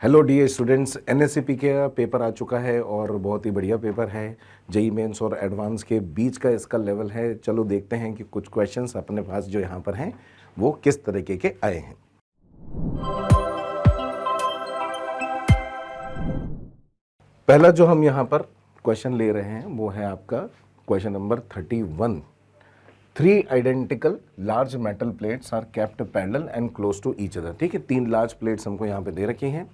Hello dear students, NSCP का paper आ चुका है और बहुत ही बढ़िया पेपर है। जेई मेंस और एडवांस के बीच का इसका लेवल है। चलो देखते हैं कि कुछ क्वेश्चंस अपने पास जो यहाँ पर हैं वो किस तरीके के आए हैं। पहला जो हम यहाँ पर क्वेश्चन ले रहे हैं वो है आपका question number 31। 3 identical large metal plates are kept parallel and close to each other. ठीक है, 3 लार्ज प्लेट्स हमको यहाँ पे दे रखी हैं।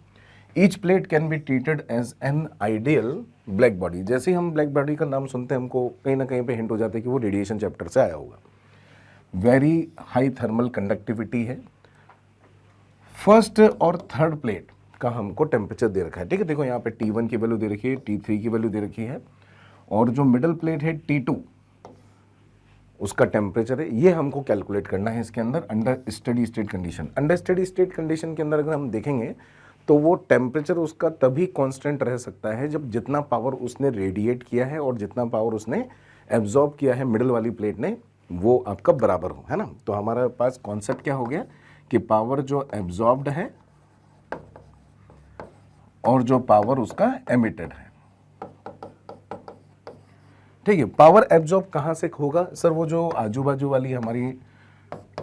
Each plate can be treated as an ideal black body. जैसे ही हम ब्लैक बॉडी का नाम सुनते हैं हमको कहीं ना कहीं पे हिंट हो जाता है कि वो रेडिएशन चैप्टर से आया होगा। वेरी हाई थर्मल कंडक्टिविटी है। फर्स्ट और थर्ड प्लेट का हमको टेम्परेचर दे रखा है। ठीक है, देखो यहाँ पे T1 की वैल्यू दे रखी है, T3 की वैल्यू दे रखी है और जो मिडल प्लेट है T2 उसका टेम्परेचर है। ये हमको कैलकुलेट करना है इसके अंदर under steady state condition. Under steady state condition के अंदर अगर हम देखेंगे तो वो टेम्परेचर उसका तभी कांस्टेंट रह सकता है जब जितना पावर उसने रेडिएट किया है और जितना पावर उसने एब्जॉर्ब किया है मिडल वाली प्लेट ने वो आपका बराबर हो, है ना। तो हमारे पास कॉन्सेप्ट क्या हो गया कि पावर जो एब्जॉर्ब्ड है और जो पावर उसका एमिटेड है। ठीक है, पावर एब्जॉर्ब कहां से होगा सर? वो जो आजू बाजू वाली हमारी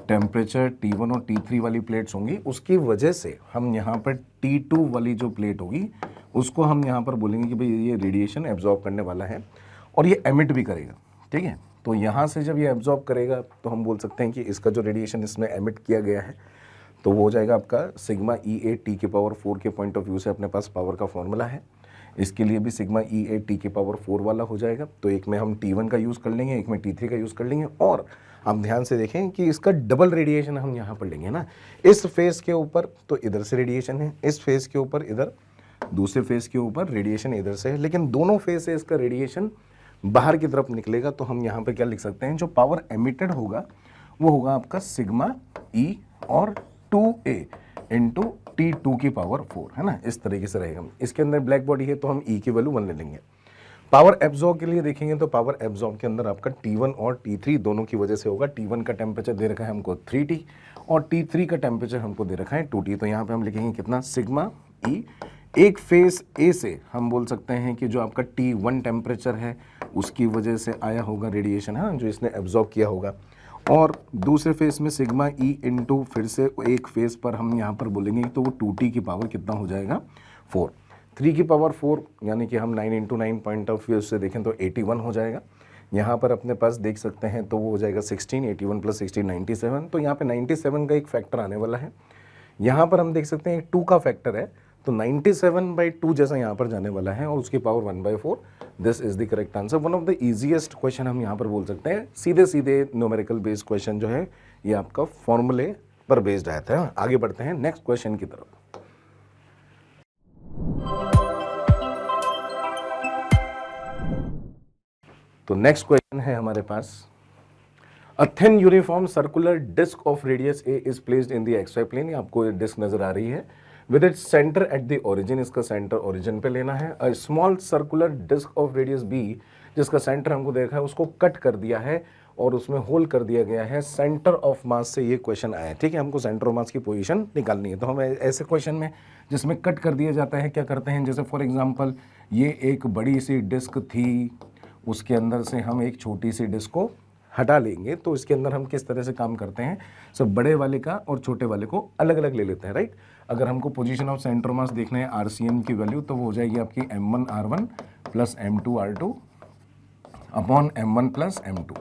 टेम्परेचर T1 और T3 वाली प्लेट्स होंगी उसकी वजह से हम यहाँ पर T2 वाली जो प्लेट होगी उसको हम यहाँ पर बोलेंगे कि भाई ये रेडिएशन एब्जॉर्ब करने वाला है और ये एमिट भी करेगा। ठीक है, तो यहाँ से जब ये एब्जॉर्ब करेगा तो हम बोल सकते हैं कि इसका जो रेडिएशन इसमें एमिट किया गया है तो वो हो जाएगा आपका सिग्मा E8 T की पावर 4 के पॉइंट ऑफ व्यू से अपने पास पावर का फॉर्मूला है। इसके लिए भी सिग्मा E8 T की पावर 4 वाला हो जाएगा। तो एक में हम T1 का यूज़ कर लेंगे, एक में T3 का यूज़ कर लेंगे और आप ध्यान से देखें कि इसका डबल रेडिएशन हम यहाँ पर लेंगे ना। इस फेस के ऊपर तो इधर से रेडिएशन है, इस फेस के ऊपर इधर दूसरे फेस के ऊपर रेडिएशन इधर से है, लेकिन दोनों फेस से इसका रेडिएशन बाहर की तरफ निकलेगा। तो हम यहाँ पर क्या लिख सकते हैं, जो पावर एमिटेड होगा वो होगा आपका सिग्मा E और 2A इंटू T2 की पावर 4, है ना। इस तरीके से रहेगा। इसके अंदर ब्लैक बॉडी है तो हम E की वैल्यू 1 ले लेंगे। पावर एब्जॉर्ब के लिए देखेंगे तो पावर एब्जॉर्ब के अंदर आपका T1 और T3 दोनों की वजह से होगा। T1 का टेम्परेचर दे रखा है हमको 3T और T3 का टेम्परेचर हमको दे रखा है 2T। तो यहाँ पे हम लिखेंगे कितना, सिग्मा E। एक फेस A से हम बोल सकते हैं कि जो आपका T1 टेम्परेचर है उसकी वजह से आया होगा रेडिएशन, है जो इसने एब्जॉर्ब किया होगा। और दूसरे फेस में सिग्मा E इंटू फिर से एक फेस पर हम यहाँ पर बोलेंगे तो वो 2T की पावर कितना हो जाएगा, 4। 3 की पावर 4 यानी कि हम 9 इंटू 9 पॉइंट ऑफ व्यू से देखें तो 81 हो जाएगा। यहाँ पर अपने पास देख सकते हैं तो वो हो जाएगा 16, 81 प्लस 16 97। तो यहाँ पे 97 का एक फैक्टर आने वाला है। यहाँ पर हम देख सकते हैं 2 का फैक्टर है तो 97/2 जैसा यहाँ पर जाने वाला है और उसकी power 1/4। This is the correct answer. One of the easiest question हम यहाँ पर बोल सकते हैं। सीधे सीधे न्यूमेरिकल बेस्ड क्वेश्चन जो है ये आपका फॉर्मूले पर बेस्ड रहता है। आगे बढ़ते हैं नेक्स्ट क्वेश्चन की तरफ। तो नेक्स्ट क्वेश्चन है हमारे पास, a thin uniform circular disc of radius a is placed in the x y plane. आपको डिस्क नजर आ रही है with it centre at the origin. इसका सेंटर ओरिजिन पे लेना है। A small circular disc of radius b, जिसका सेंटर हमको देखा है उसको कट कर दिया है और उसमें होल कर दिया गया है। सेंटर ऑफ मास से ये क्वेश्चन आया है। ठीक है, हमको सेंटर ऑफ मास की पोजीशन निकालनी है। तो हम ऐसे क्वेश्चन में जिसमें कट कर दिया जाता है क्या करते हैं, जैसे फॉर एग्जांपल ये एक बड़ी सी डिस्क थी, उसके अंदर से हम एक छोटी सी डिस्क को हटा लेंगे। तो इसके अंदर हम किस तरह से काम करते हैं, सब बड़े वाले का और छोटे वाले को अलग अलग ले लेते हैं, राइट। अगर हमको पोजीशन ऑफ सेंटर मास देखना है RCM की वैल्यू तो वो हो जाएगी आपकी M1R1 plus M2R2 upon M1 plus M2।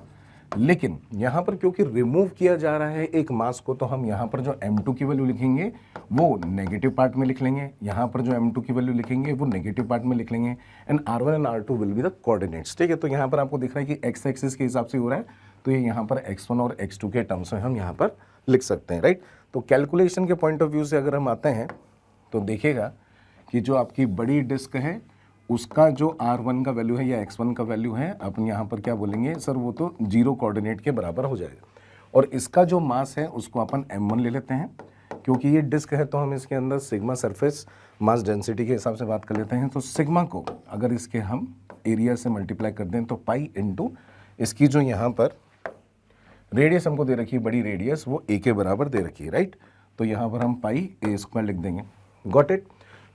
लेकिन यहाँ पर क्योंकि रिमूव किया जा रहा है एक मास को तो हम यहाँ पर जो M2 की वैल्यू लिखेंगे वो नेगेटिव पार्ट में लिख लेंगे, यहाँ पर जो M2 की वैल्यू लिखेंगे वो नेगेटिव पार्ट में लिख लेंगे। And R1 and R2 will be the coordinates. ठीक है, तो यहाँ पर आपको दिख रहा है कि एक्स एक्सिस के हिसाब से हो रहा है तो ये यहाँ पर x1 और x2 के टर्म्स में हम यहाँ पर लिख सकते हैं, राइट। तो कैलकुलेशन के पॉइंट ऑफ व्यू से अगर हम आते हैं तो देखिएगा कि जो आपकी बड़ी डिस्क है उसका जो R1 का वैल्यू है या X1 का वैल्यू है अपन यहाँ पर क्या बोलेंगे सर, वो तो 0 कोऑर्डिनेट के बराबर हो जाएगा। और इसका जो मास है उसको अपन M1 ले लेते हैं। क्योंकि ये डिस्क है तो हम इसके अंदर सिग्मा सरफेस मास डेंसिटी के हिसाब से बात कर लेते हैं। तो सिग्मा को अगर इसके हम एरिया से मल्टीप्लाई कर दें तो पाई इंटू इसकी जो यहाँ पर रेडियस हमको दे रखी है, बड़ी रेडियस वो A के बराबर दे रखी है, राइट। तो यहाँ पर हम पाई A² लिख देंगे। Got it.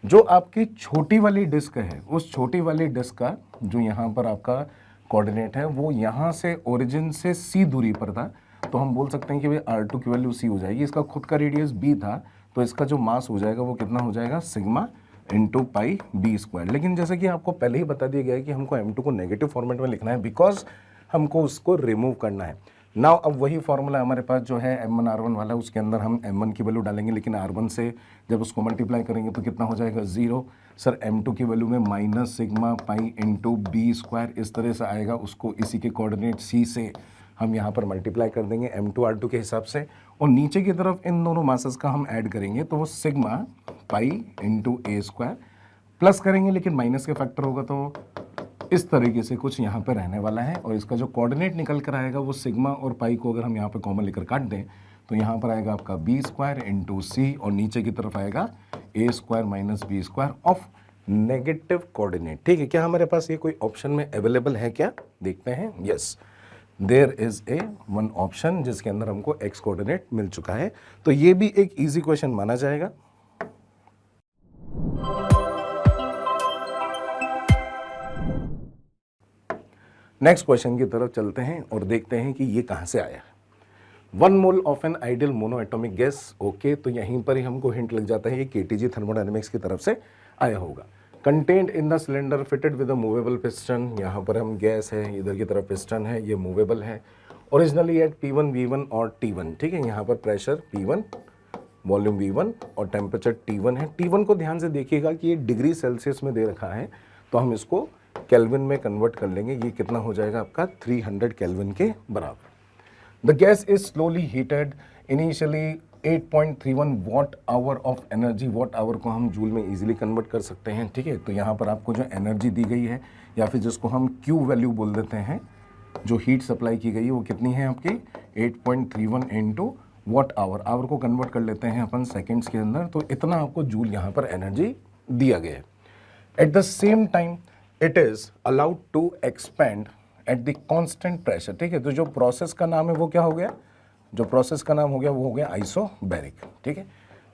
जो आपकी छोटी वाली डिस्क है, उस छोटी वाली डिस्क का जो यहाँ पर आपका कोऑर्डिनेट है वो यहाँ से ओरिजिन से c दूरी पर था, तो हम बोल सकते हैं कि भाई r2 की वैल्यू c हो जाएगी। इसका खुद का रेडियस b था, तो इसका जो मास हो जाएगा वो कितना हो जाएगा, sigma into pi B square. लेकिन जैसे कि आपको पहले ही बता दिया गया है कि हमको m2 को नेगेटिव फॉर्मेट में लिखना है, बिकॉज हमको उसको रिमूव करना है। नाउ अब वही फॉर्मूला हमारे पास जो है m1 r1 वाला, उसके अंदर हम m1 की वैल्यू डालेंगे, लेकिन r1 से जब उसको मल्टीप्लाई करेंगे तो कितना हो जाएगा, 0। सर m2 की वैल्यू में minus sigma pi into B square इस तरह से आएगा, उसको इसी के कोऑर्डिनेट c से हम यहाँ पर मल्टीप्लाई कर देंगे m2 r2 के हिसाब से, और नीचे की तरफ इन दोनों मासेस का हम ऐड करेंगे तो वो सिग्मा पाई इंटू ए स्क्वायर प्लस करेंगे, लेकिन माइनस के फैक्टर होगा तो इस तरीके से कुछ यहाँ पे रहने वाला है। और इसका जो कोऑर्डिनेट निकल कर आएगा वो सिग्मा और पाई को अगर हम यहाँ पे कॉमन लेकर काट दें तो यहाँ पर आएगा आपका बी स्क्वायर इंटू सी, और नीचे की तरफ आएगा a square minus b square of negative coordinate. ठीक है, क्या हमारे पास ये कोई ऑप्शन में अवेलेबल है, क्या देखते हैं। Yes, there is a one option जिसके अंदर हमको एक्स कोऑर्डिनेट मिल चुका है, तो ये भी एक इजी क्वेश्चन माना जाएगा। नेक्स्ट क्वेश्चन की तरफ चलते हैं और देखते हैं कि ये कहां से आया है। 1 mole of an ideal mono atomic gas. Okay, तो यहीं पर ही हमको हिंट लग जाता है ये केटीजी थर्मोडायनेमिक्स की तरफ से आया होगा। Content in the cylinder fitted with a movable piston, यहाँ पर हम गैस है, इधर की तरफ पिस्टन है, ये मूवेबल है। ओरिजिनली एट P1 V1 और T1। ठीक है, यहाँ पर प्रेशर P1, वॉल्यूम V1 और टेम्परेचर T1 है। T1 को ध्यान से देखिएगा कि ये डिग्री सेल्सियस में दे रखा है, तो हम इसको केल्विन में कन्वर्ट कर लेंगे। ये कितना हो जाएगा आपका 300 केल्विन के बराबर। The gas is slowly heated initially 8.31 watt hour of energy. Watt hour को हम जूल में इजीली कन्वर्ट कर सकते हैं। ठीक है, तो यहाँ पर आपको जो एनर्जी दी गई है, या फिर जिसको हम क्यू वैल्यू बोल देते हैं, जो हीट सप्लाई की गई है वो कितनी है आपकी 8.31 इंटू वॉट आवर। आवर को कन्वर्ट कर लेते हैं अपन सेकेंड्स के अंदर, तो इतना आपको जूल यहाँ पर एनर्जी दिया गया है। At the same time it is allowed to expand at the constant pressure. ठीक है, तो जो प्रोसेस का नाम है वो क्या हो गया, जो प्रोसेस का नाम हो गया वो हो गया आइसोबैरिक। ठीक है,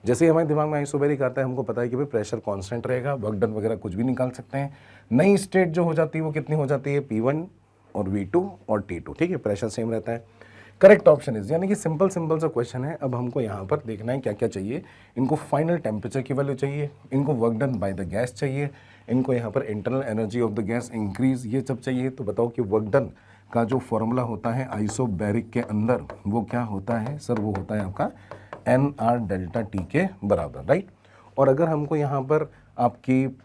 जैसे ही हमारे दिमाग में आइसोबैरिक आता है हमको पता है कि भाई प्रेशर कांस्टेंट रहेगा, वर्क डन वगैरह कुछ भी निकाल सकते हैं। नई स्टेट जो हो जाती है वो कितनी हो जाती है, P1 और V2 और T2। ठीक है, प्रेशर सेम रहता है। करेक्ट ऑप्शन इज, यानी कि सिंपल सा क्वेश्चन है। अब हमको यहाँ पर देखना है क्या क्या चाहिए। इनको फाइनल टेम्परेचर की वैल्यू चाहिए, इनको work done by the gas चाहिए, इनको यहाँ पर internal energy of the gas increase, ये सब चाहिए। तो बताओ कि वर्क डन का जो फॉर्मूला होता है आइसोबैरिक के अंदर वो क्या होता है। सर वो होता है आपका NR डेल्टा T के बराबर, राइट। और अगर हमको यहाँ पर आपकी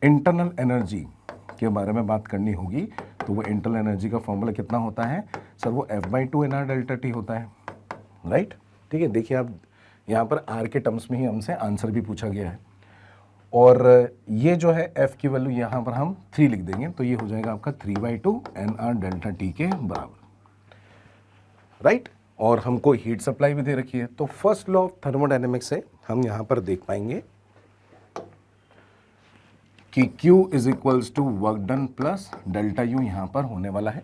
इंटरनल एनर्जी के बारे में बात करनी होगी तो वो इंटरनल एनर्जी का फॉर्मूला कितना होता है, सर वो F/2 NR डेल्टा T होता है, राइट। ठीक है, देखिए आप यहाँ पर R के टर्म्स में ही हमसे आंसर भी पूछा गया है, और ये जो है F की वैल्यू यहाँ पर हम 3 लिख देंगे, तो ये हो जाएगा आपका 3/2 NR डेल्टा T के बराबर, राइट। और हमको हीट सप्लाई भी दे रखी है, तो फर्स्ट लॉ ऑफ थर्मोडायनेमिक्स से हम यहाँ पर देख पाएंगे कि Q is equals to work done plus delta U यहाँ पर होने वाला है,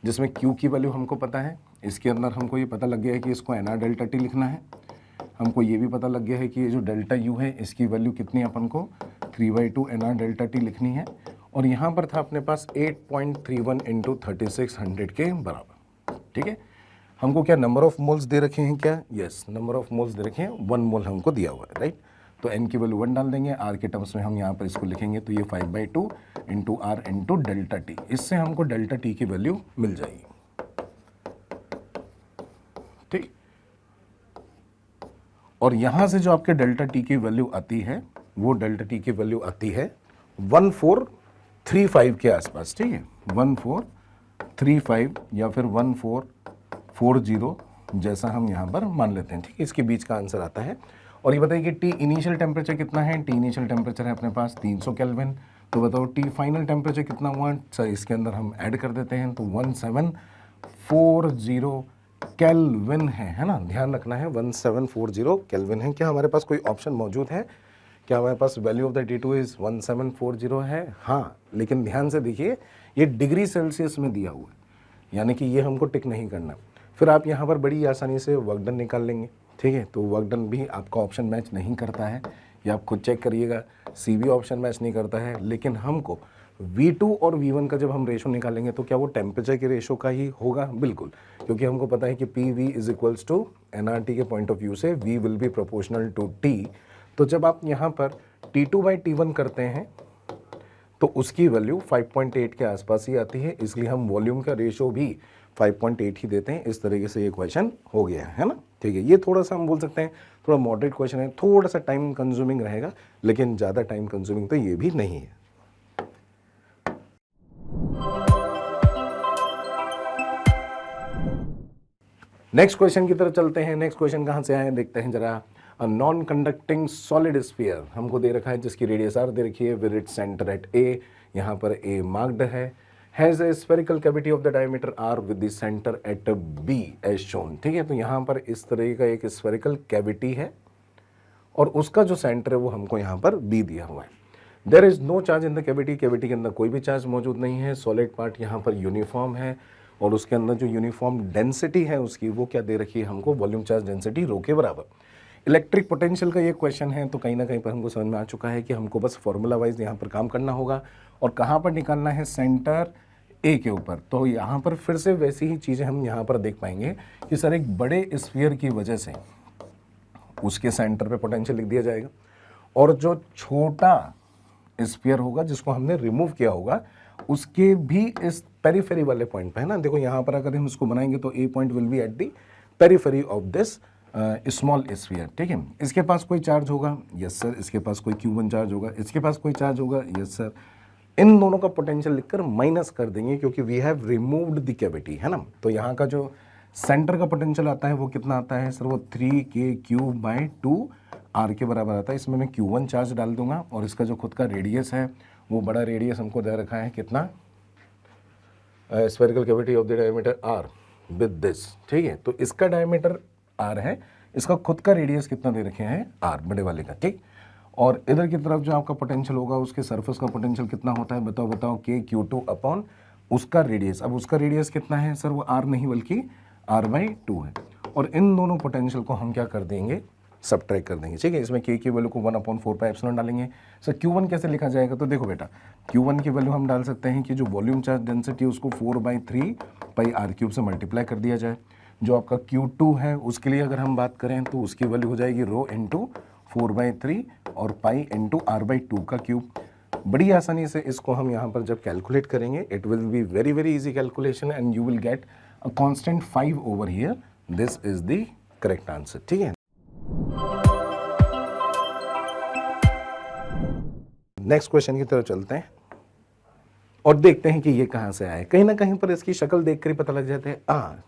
जिसमें Q की वैल्यू हमको पता है। इसके अंदर हमको ये पता लग गया है कि इसको NR डेल्टा T लिखना है। हमको ये भी पता लग गया है कि ये जो डेल्टा U है इसकी वैल्यू कितनी है, अपन को 3/2 NR डेल्टा T लिखनी है। और यहाँ पर था अपने पास 8.31 इंटू 3600 के बराबर। ठीक है, हमको क्या नंबर ऑफ मोल्स दे रखे हैं, क्या, यस नंबर ऑफ मोल्स दे रखे हैं, 1 मोल हमको दिया हुआ है, राइट। तो n की वैल्यू 1 डाल देंगे, r के टर्म्स में हम यहाँ पर इसको लिखेंगे, तो ये 5/2 into r into delta T, इससे हमको डेल्टा T की वैल्यू मिल जाएगी। ठीक, और यहाँ से जो आपके डेल्टा T की वैल्यू आती है वो डेल्टा T की वैल्यू आती है 1435 के आसपास। ठीक है, 1435 या फिर 1440 जैसा हम यहाँ पर मान लेते हैं। ठीक है, इसके बीच का आंसर आता है। और ये बताइए कि टी इनिशियल टेम्परेचर कितना है। टी इनिशियल टेम्परेचर है अपने पास 300 केल्विन। तो बताओ टी फाइनल टेम्परेचर कितना हुआ। सर इसके अंदर हम ऐड कर देते हैं, तो 1740 केल्विन है ना, ध्यान रखना है 1740 केल्विन है। क्या हमारे पास कोई ऑप्शन मौजूद है, क्या हमारे पास value of the T2 is 1740 है। हाँ, लेकिन ध्यान से देखिए ये डिग्री सेल्सियस में दिया हुआ है, यानी कि ये हमको टिक नहीं करना। फिर आप यहाँ पर बड़ी आसानी से वर्क डन निकाल लेंगे। ठीक है, तो वर्क डन भी आपका ऑप्शन मैच नहीं करता है, ये आप खुद चेक करिएगा, सी भी ऑप्शन मैच नहीं करता है। लेकिन हमको V2 और V1 का जब हम रेशो निकालेंगे तो क्या वो टेम्परेचर के रेशो का ही होगा? बिल्कुल, क्योंकि हमको पता है कि PV is equals to nRT के पॉइंट ऑफ व्यू से V will be proportional to T। तो जब आप यहाँ पर T2/T1 करते हैं तो उसकी वैल्यू 5.8 के आसपास ही आती है, इसलिए हम वॉल्यूम का रेशो भी 5.8 ही देते हैं। इस तरीके से ये क्वेश्चन हो गया है ना। ठीक है, ये थोड़ा सा हम बोल सकते हैं थोड़ा मॉडरेट क्वेश्चन है, थोड़ा सा टाइम कंज्यूमिंग रहेगा, लेकिन ज़्यादा टाइम कंज्यूमिंग तो ये भी नहीं है। नेक्स्ट क्वेश्चन की तरफ चलते हैं। नेक्स्ट क्वेश्चन कहाँ से आए देखते हैं जरा। नॉन कंडक्टिंग सॉलिड स्फीयर हमको दे रखा है जिसकी रेडियस आर दे रखी है, with its centre at A, यहाँ पर ए मार्क्ड है, has a spherical cavity of the diameter R with the centre at B as shown. ठीक है, तो यहाँ पर इस तरह का एक स्फेरिकल कैविटी है और उसका जो सेंटर है वो हमको यहाँ पर बी दिया हुआ है। There is no charge in the cavity, cavity के अंदर कोई भी चार्ज मौजूद नहीं है। सॉलिड पार्ट यहाँ पर यूनिफॉर्म है और उसके अंदर जो यूनिफॉर्म डेंसिटी है उसकी वो क्या दे रखी है हमको, वॉल्यूम चार्ज डेंसिटी रो के बराबर। इलेक्ट्रिक पोटेंशियल का ये क्वेश्चन है तो कहीं ना कहीं पर हमको समझ में आ चुका है कि हमको बस फॉर्मूला वाइज यहाँ पर काम करना होगा और कहाँ पर निकालना है, सेंटर ए के ऊपर। तो यहाँ पर फिर से वैसी ही चीज़ें हम यहाँ पर देख पाएंगे कि सर एक बड़े स्फीयर की वजह से उसके सेंटर पे पोटेंशियल लिख दिया जाएगा और जो छोटा स्फीयर होगा जिसको हमने रिमूव किया होगा उसके भी इस पेरीफेरी वाले पॉइंट पे है ना। देखो यहाँ पर अगर हम इसको बनाएंगे तो a point will be at the periphery of this small sphere. ठीक है, इसके पास कोई चार्ज होगा, यस सर, इसके पास कोई Q1 चार्ज होगा, इसके पास कोई चार्ज होगा, यस सर। इन दोनों का पोटेंशियल लिखकर माइनस कर देंगे क्योंकि we have removed the cavity, है ना। तो यहाँ का जो सेंटर का पोटेंशियल आता है वो कितना आता है सर, वो 3K⁴/2R के बराबर आता है। इसमें मैं Q1 चार्ज डाल दूंगा और इसका जो खुद का रेडियस है वो बड़ा रेडियस हमको दे रखा है कितना, spherical cavity of the diameter R with this. ठीक है, तो इसका डायमीटर R है, इसका खुद का रेडियस कितना दे रखे हैं R बड़े वाले का। ठीक, और इधर की तरफ जो आपका पोटेंशियल होगा उसके सरफेस का पोटेंशियल कितना होता है बताओ, K/Q2 अपॉन उसका रेडियस। अब उसका रेडियस कितना है सर, वो R नहीं बल्कि R/2 है और इन दोनों पोटेंशियल को हम क्या कर देंगे, सब्ट्रैक्ट कर देंगे। ठीक है, इसमें K की वैल्यू को 1/4πε डालेंगे। सर Q1 कैसे लिखा जाएगा, तो देखो बेटा Q1 की वैल्यू हम डाल सकते हैं कि जो वॉल्यूम चार्ज डेंसिटी उसको 4/3πr³ से मल्टीप्लाई कर दिया जाए। जो आपका Q2 है उसके लिए अगर हम बात करें तो उसकी वैल्यू हो जाएगी रो इंटू 4/3 और पाई इंटू R/2 का क्यूब। बड़ी आसानी से इसको हम यहाँ पर जब कैलकुलेट करेंगे it will be very very easy calculation and you will get a constant 5 over here. This is the correct answer. ठीक है, नेक्स्ट क्वेश्चन की तरफ चलते हैं और देखते हैं कि ये कहाँ से आया है। कहीं ना कहीं पर इसकी शक्ल देखकर ही पता लग जाता है,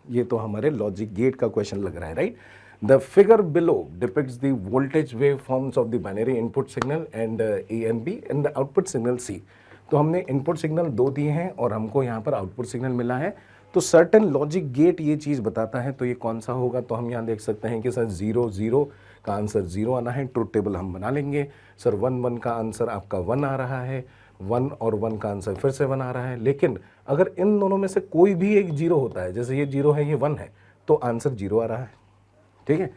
ये तो हमारे लॉजिक गेट का क्वेश्चन लग रहा है, right. The figure below depicts the voltage wave forms of the binary input signal and A and B and the output signal C। तो हमने इनपुट सिग्नल 2 दिए हैं और हमको यहाँ पर आउटपुट सिग्नल मिला है। तो सर्टेन लॉजिक गेट ये चीज़ बताता है, तो ये कौन सा होगा, तो हम यहाँ देख सकते हैं कि सर 0 0 का आंसर 0 आना है। ट्रुथ टेबल हम बना लेंगे। सर 1 1 का आंसर आपका 1 आ रहा है, 1 और 1 का आंसर फिर से 1 आ रहा है। लेकिन अगर इन दोनों में से कोई भी एक 0 होता है, जैसे ये 0 है ये 1 है, तो आंसर 0 आ रहा है। ठीक है,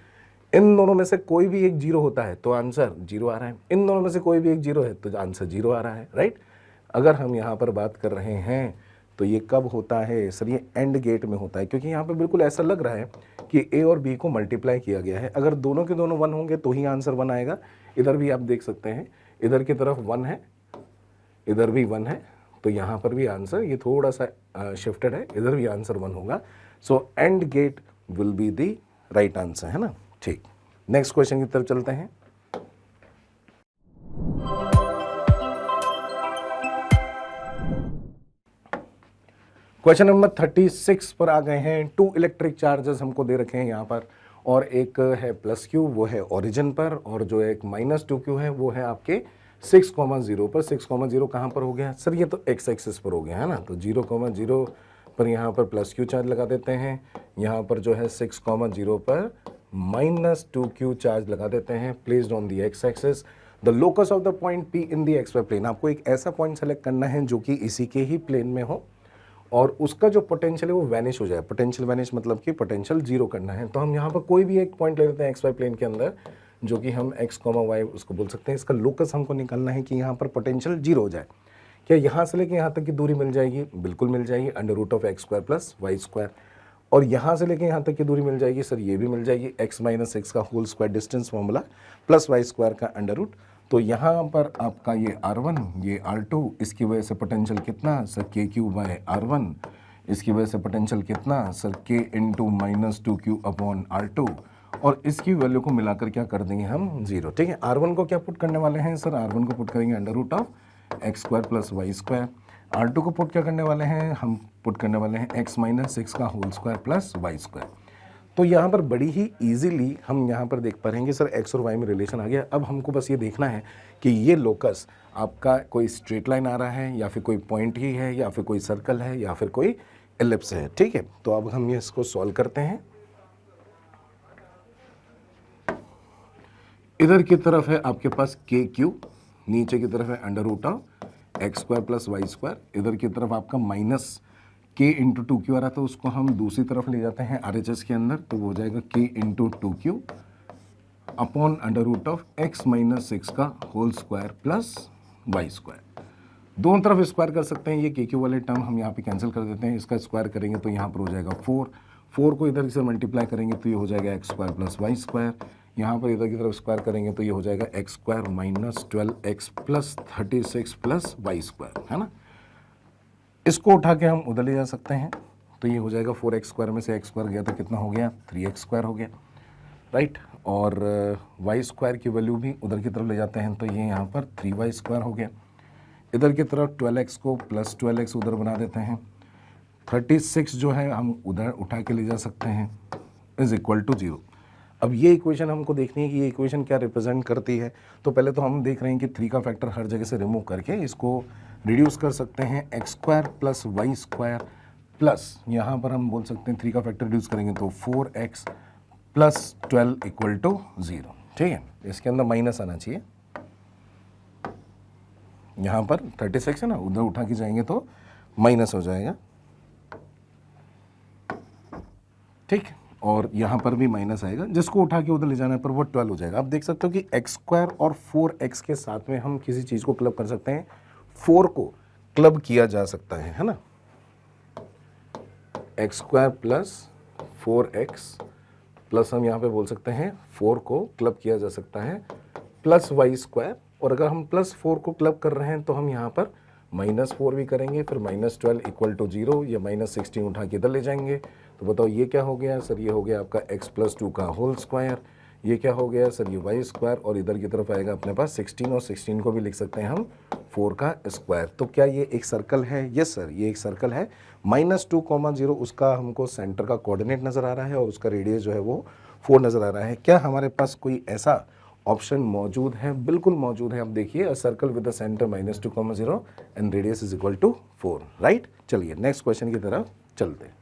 इन दोनों में से कोई भी एक 0 होता है तो आंसर 0 आ रहा है, इन दोनों में से कोई भी एक 0 है तो आंसर 0 आ रहा है, राइट। अगर हम यहाँ पर बात कर रहे हैं तो ये कब होता है सर, ये एंड गेट में होता है, क्योंकि यहाँ पे बिल्कुल ऐसा लग रहा है कि A और B को मल्टीप्लाई किया गया है। अगर दोनों के दोनों 1 होंगे तो ही आंसर 1 आएगा। इधर भी आप देख सकते हैं, इधर की तरफ 1 है, इधर भी 1 है, तो यहाँ पर भी आंसर ये थोड़ा सा शिफ्टेड है, इधर भी आंसर 1 होगा। So and get will be the right answer, है ना। ठीक, नेक्स्ट क्वेश्चन की तरफ चलते हैं। क्वेश्चन नंबर 36 पर आ गए हैं। 2 इलेक्ट्रिक चार्जेस हमको दे रखे हैं यहाँ पर, और एक है +Q वो है ओरिजिन पर, और जो एक -2Q है वो है आपके 6,0 पर। 6,0 कहाँ पर हो गया सर, ये तो x एक्सिस पर हो गया, है ना। तो 0,0 पर यहाँ पर +Q चार्ज लगा देते हैं, यहाँ पर जो है 6,0 पर -2Q चार्ज लगा देते हैं, placed on the x axis. The locus of the point P in the XY plane. आपको एक ऐसा पॉइंट सेलेक्ट करना है जो कि इसी के ही प्लेन में हो और उसका जो पोटेंशियल है वो वैनिश हो जाए। पोटेंशियल वैनिश मतलब कि पोटेंशियल 0 करना है। तो हम यहाँ पर कोई भी एक पॉइंट ले लेते हैं XY प्लेन के अंदर, जो कि हम x, y उसको बोल सकते हैं। इसका लोकस हमको निकालना है कि यहाँ पर पोटेंशियल 0 हो जाए। क्या यहाँ से लेके यहाँ तक की दूरी मिल जाएगी? बिल्कुल मिल जाएगी, √(x² + y²। और यहाँ से लेके यहाँ तक की दूरी मिल जाएगी सर, ये भी मिल जाएगी, x - x का whole square distance formula plus y² का अंडर रूट। तो यहाँ पर आपका ये r1, ये r2, इसकी वजह से पोटेंशियल कितना सर k3/r1, इसकी वजह से पोटेंशियल कितना सर k × -2q/r2, और इसकी वैल्यू को मिलाकर क्या कर देंगे हम 0। ठीक है, r1 को क्या पुट करने वाले हैं सर? r1 को पुट करेंगे (x² + y²). r2 को पुट क्या करने वाले हैं? हम पुट करने वाले हैं x - x का होल स्क्वायर प्लस y²। तो यहाँ पर बड़ी ही इजीली हम यहाँ पर देख पा रहे हैं सर x और y में रिलेशन आ गया। अब हमको बस ये देखना है कि ये लोकस आपका कोई स्ट्रेट लाइन आ रहा है, या फिर कोई पॉइंट ही है, या फिर कोई सर्कल है, या फिर कोई एलिप्स है। ठीक है, तो अब हम ये इसको सॉल्व करते हैं। इधर की तरफ है आपके पास KQ, नीचे की तरफ है (x² + y²। इधर की तरफ आपका माइनस k × 2q आ रहा था, उसको हम दूसरी तरफ ले जाते हैं RHS के अंदर, तो वो हो जाएगा k × 2q (x - x का होल स्क्वायर प्लस y²। दोनों तरफ स्क्वायर कर सकते हैं। ये KQ वाले टर्म हम यहाँ पे कैंसिल कर देते हैं, इसका स्क्वायर करेंगे तो यहाँ पर हो जाएगा 4 को इधर से मल्टीप्लाई करेंगे तो ये हो जाएगा (x² + y²। यहाँ पर इधर की तरफ स्क्वायर करेंगे तो ये हो जाएगा (x² - 12x + 36 + y², है ना। इसको उठा के हम उधर ले जा सकते हैं, तो ये हो जाएगा 4x² में से x² गया तो कितना हो गया? 3x² हो गया, राइट। और y² की वैल्यू भी उधर की तरफ ले जाते हैं तो ये यहाँ पर 3y² हो गया। इधर की तरफ 12x को प्लस 12x उधर बना देते हैं, 36 जो है हम उधर उठा के ले जा सकते हैं = 0। अब ये इक्वेशन हमको देखनी है कि ये इक्वेशन क्या रिप्रेजेंट करती है। तो पहले तो हम देख रहे हैं कि 3 का फैक्टर हर जगह से रिमूव करके इसको रिड्यूस कर सकते हैं x² + y² प्लस यहाँ पर हम बोल सकते हैं 3 का फैक्टर रिड्यूस करेंगे तो 4x + 12 = 0। ठीक है, इसके अंदर माइनस आना चाहिए। यहाँ पर 36 है ना, उधर उठा के जाएंगे तो माइनस हो जाएगा, ठीक। और यहाँ पर भी माइनस आएगा, जिसको उठा के उधर ले जाने पर वो 12 हो जाएगा। आप देख सकते हो कि x² और 4x के साथ में हम किसी चीज़ को क्लब कर सकते हैं। 4 को क्लब किया जा सकता है ना, x² + 4x प्लस हम यहाँ पे बोल सकते हैं 4 को क्लब किया जा सकता है प्लस y²। और अगर हम +4 को क्लब कर रहे हैं तो हम यहाँ पर -4 भी करेंगे, फिर -12 = 0 या -16 उठा के इधर ले जाएंगे। तो बताओ ये क्या हो गया सर? ये हो गया आपका x + 2 का होल स्क्वायर। ये क्या हो गया सर? ये y²। और इधर की तरफ आएगा अपने पास 16, और 16 को भी लिख सकते हैं हम 4 का स्क्वायर। तो क्या ये एक सर्कल है? यस सर, ये एक सर्कल है। -2, 0 उसका हमको सेंटर का कोऑर्डिनेट नज़र आ रहा है, और उसका रेडियस जो है वो 4 नज़र आ रहा है। क्या हमारे पास कोई ऐसा ऑप्शन मौजूद है? बिल्कुल मौजूद है। अब देखिए, a circle with the centre -2, 0 and radius = 4, right. चलिए नेक्स्ट क्वेश्चन की तरफ चलते हैं।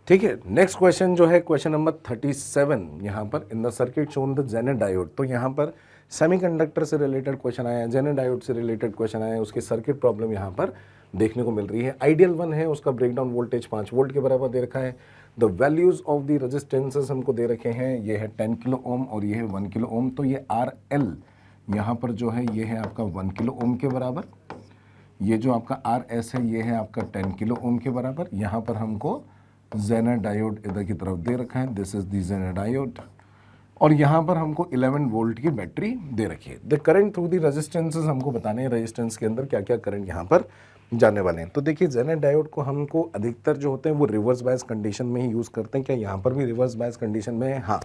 ठीक है, नेक्स्ट क्वेश्चन जो है क्वेश्चन नंबर 37। यहाँ पर in the circuit shown the zener diode. तो यहाँ पर सेमीकंडक्टर से रिलेटेड क्वेश्चन आया है, जेनर डायोड से रिलेटेड क्वेश्चन आया है, उसकी सर्किट प्रॉब्लम यहाँ पर देखने को मिल रही है। आइडियल 1 है, उसका ब्रेकडाउन वोल्टेज 5 वोल्ट के बराबर दे रखा है। The values of the resistances हमको दे रखे हैं, ये है 10 किलो ओम और ये है 1 किलो ओम। तो ये RL यहाँ पर जो है ये है आपका 1 किलो ओम के बराबर। ये जो आपका RS है ये है आपका 10 किलो ओम के बराबर। यहाँ पर हमको जेनर डायोड इधर की तरफ दे रखा है, this is the zener diode. और यहाँ पर हमको 11 वोल्ट की बैटरी दे रखी है। The current through the resistances हमको बताने हैं रेजिस्टेंस के अंदर क्या क्या करंट यहाँ पर जाने वाले हैं। तो देखिए, जेनर डायोड को हमको अधिकतर जो होते हैं वो रिवर्स बायस कंडीशन में ही यूज़ करते हैं। क्या यहाँ पर भी रिवर्स बायस कंडीशन में है? हाँ,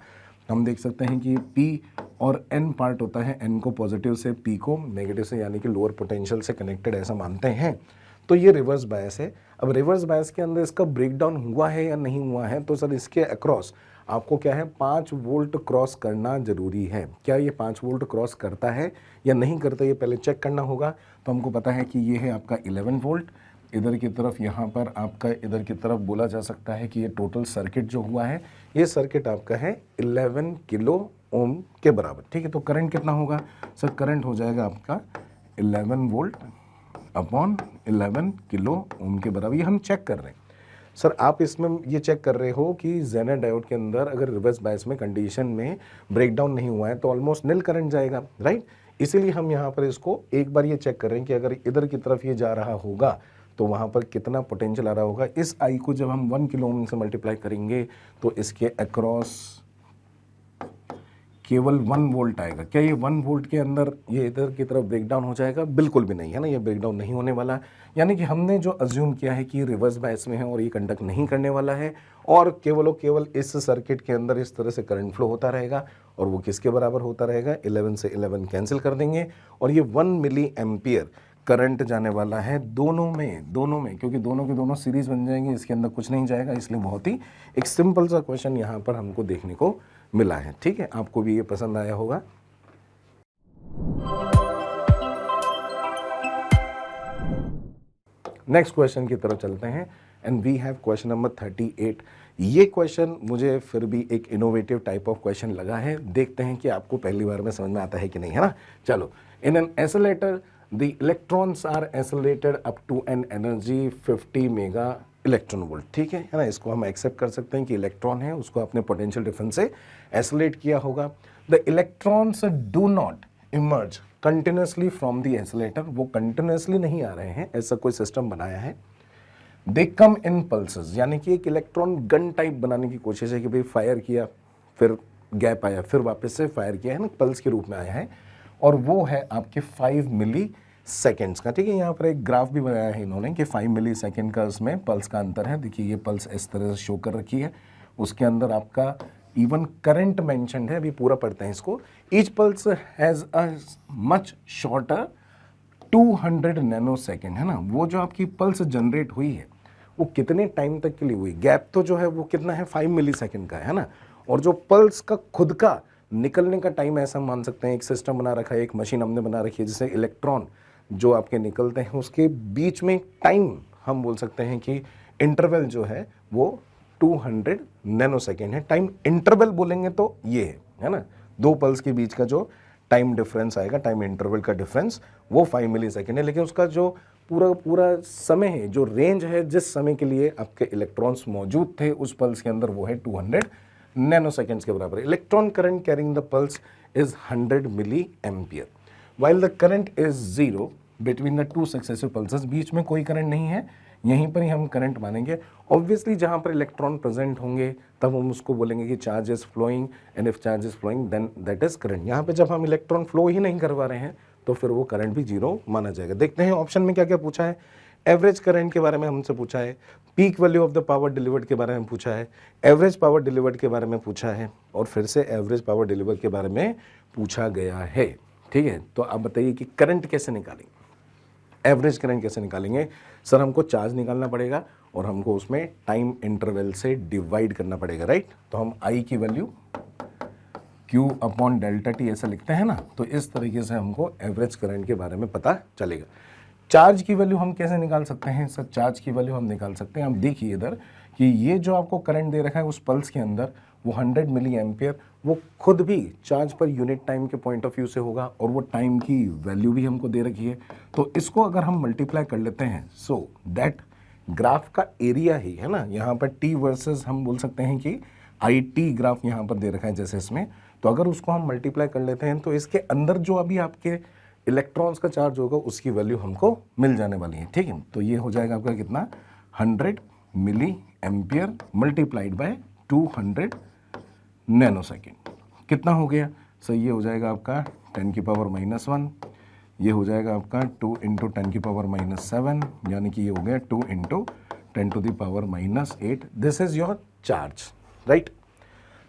हम देख सकते हैं कि P और N पार्ट होता है, N को पॉजिटिव से, P को नेगेटिव से, यानी कि लोअर पोटेंशियल से कनेक्टेड ऐसा मानते हैं। तो ये रिवर्स बायस है। अब रिवर्स बायस के अंदर इसका ब्रेकडाउन हुआ है या नहीं हुआ है, तो सर इसके अक्रॉस आपको क्या है 5 वोल्ट क्रॉस करना ज़रूरी है। क्या ये 5 वोल्ट क्रॉस करता है या नहीं करता, ये पहले चेक करना होगा। तो हमको पता है कि ये है आपका 11 वोल्ट। इधर की तरफ यहाँ पर आपका इधर की तरफ बोला जा सकता है कि ये टोटल सर्किट जो हुआ है, ये सर्किट आपका है 11 किलो ओम के बराबर। ठीक है, तो करंट कितना होगा सर? करंट हो जाएगा आपका 11 वोल्ट अपॉन 11 किलो ओम के बराबर। ये हम चेक कर रहे हैं। सर आप इसमें ये चेक कर रहे हो कि जेनर डायोड के अंदर अगर रिवर्स बायस में कंडीशन में ब्रेकडाउन नहीं हुआ है तो ऑलमोस्ट नील करंट जाएगा, राइट। इसीलिए हम यहाँ पर इसको एक बार ये चेक कर रहे हैं कि अगर इधर की तरफ ये जा रहा होगा तो वहाँ पर कितना पोटेंशियल आ रहा होगा। इस आई को जब हम 1 किलो ओम से मल्टीप्लाई करेंगे तो इसके अक्रॉस केवल 1 वोल्ट आएगा। क्या ये 1 वोल्ट के अंदर ये इधर की तरफ ब्रेकडाउन हो जाएगा? बिल्कुल भी नहीं, है ना, ये ब्रेकडाउन नहीं होने वाला। यानी कि हमने जो अज्यूम किया है कि रिवर्स बायस में है और ये कंडक्ट नहीं करने वाला है और केवल इस सर्किट के अंदर इस तरह से करंट फ्लो होता रहेगा और वो किसके बराबर होता रहेगा? 11 से 11 कैंसिल कर देंगे और ये 1 मिली एम्पियर करंट जाने वाला है दोनों में, क्योंकि दोनों के दोनों सीरीज बन जाएंगे, इसके अंदर कुछ नहीं जाएगा। इसलिए बहुत ही एक सिंपल सा क्वेश्चन यहाँ पर हमको देखने को मिला है। ठीक है, आपको भी ये पसंद आया होगा। नेक्स्ट क्वेश्चन की तरफ चलते हैं and we have question number 38। ये क्वेश्चन मुझे फिर भी एक इनोवेटिव टाइप ऑफ क्वेश्चन लगा है। देखते हैं कि आपको पहली बार में समझ में आता है कि नहीं, है ना। चलो, in an accelerator the electrons are accelerated up to an energy 50 mega electron volt. ठीक है ना, इसको हम एक्सेप्ट कर सकते हैं कि इलेक्ट्रॉन है, उसको अपने पोटेंशियल डिफरेंस से एसिलेट किया होगा। The electrons do not emerge continuously from the oscillator, वो कंटिन्यूसली नहीं आ रहे हैं, ऐसा कोई सिस्टम बनाया है। दे कम इन पल्सेस, यानी कि एक इलेक्ट्रॉन गन टाइप बनाने की कोशिश है कि भाई फायर किया, फिर गैप आया, फिर वापस से फायर किया, है ना, पल्स के रूप में आया है और वो है आपके 5 मिली सेकेंड्स का। ठीक है, यहाँ पर एक ग्राफ भी बनाया है इन्होंने कि 5 मिली सेकेंड का उसमें पल्स का अंतर है। देखिए ये पल्स इस तरह से शो कर रखी है, उसके अंदर आपका इवन करंट मेंशन्ड है। अभी पूरा पढ़ते हैं इसको। Each pulse has a much shorter 200 nano second, है ना। वो जो आपकी पल्स जनरेट हुई है वो कितने टाइम तक के लिए हुई? गैप तो जो है वो कितना है? 5 मिली सेकेंड का है ना। और जो पल्स का खुद का निकलने का टाइम, ऐसा मान सकते हैं एक सिस्टम बना रखा है, एक मशीन हमने बना रखी है जिससे इलेक्ट्रॉन जो आपके निकलते हैं उसके बीच में टाइम हम बोल सकते हैं कि इंटरवल जो है वो 200 नैनो सेकेंड है। टाइम इंटरवल बोलेंगे तो ये है ना, दो पल्स के बीच का जो टाइम डिफरेंस आएगा, टाइम इंटरवल का डिफरेंस, वो 5 मिली सेकेंड है। लेकिन उसका जो पूरा समय है, जो रेंज है, जिस समय के लिए आपके इलेक्ट्रॉन्स मौजूद थे उस पल्स के अंदर, वो है 200 नैनो सेकेंड्स के बराबर। Electron current carrying the pulse is 100 milli ampere while the current is 0 between the two successive pulses। बीच में कोई करंट नहीं है, यहीं पर ही हम करंट मानेंगे। ऑब्वियसली जहाँ पर इलेक्ट्रॉन प्रेजेंट होंगे तब हम उसको बोलेंगे कि charge is flowing, and if charge is flowing then that is current. यहाँ पे जब हम इलेक्ट्रॉन फ्लो ही नहीं करवा रहे हैं तो फिर वो करंट भी 0 माना जाएगा। देखते हैं ऑप्शन में क्या क्या पूछा है। एवरेज करंट के बारे में हमसे पूछा है, peak value of the power delivered के बारे में पूछा है, एवरेज पावर डिलीवर्ड के बारे में पूछा है और फिर से एवरेज पावर डिलीवर्ड के बारे में पूछा गया है। ठीक है, तो आप बताइए कि करंट कैसे निकालेंगे, एवरेज करंट कैसे निकालेंगे? सर हमको चार्ज निकालना पड़ेगा और हमको उसमें टाइम इंटरवल से डिवाइड करना पड़ेगा, राइट। तो हम आई की value Q upon delta T ऐसा लिखते हैं ना, तो इस तरीके से हमको एवरेज करंट के बारे में पता चलेगा। चार्ज की वैल्यू हम कैसे निकाल सकते हैं? सर चार्ज की वैल्यू हम निकाल सकते हैं, आप देखिए इधर कि ये जो आपको करंट दे रखा है उस पल्स के अंदर वो 100 मिली एम्पियर, वो खुद भी चार्ज पर यूनिट टाइम के पॉइंट ऑफ व्यू से होगा और वो टाइम की वैल्यू भी हमको दे रखी है। तो इसको अगर हम मल्टीप्लाई कर लेते हैं, सो दैट ग्राफ का एरिया ही है ना, यहाँ पर टी वर्सेस हम बोल सकते हैं कि आई टी ग्राफ यहाँ पर दे रखा है जैसे इसमें, तो अगर उसको हम मल्टीप्लाई कर लेते हैं तो इसके अंदर जो अभी आपके इलेक्ट्रॉन्स का चार्ज होगा उसकी वैल्यू हमको मिल जाने वाली है। ठीक है, तो ये हो जाएगा आपका कितना? 100 milli ampere multiplied by 200 nano second. कितना हो गया? सर ये हो जाएगा आपका 10 की पावर -1, ये हो जाएगा आपका 2 इंटू 10 की पावर -7, यानी कि ये हो गया 2 into 10 to the power -8। This is your charge, right.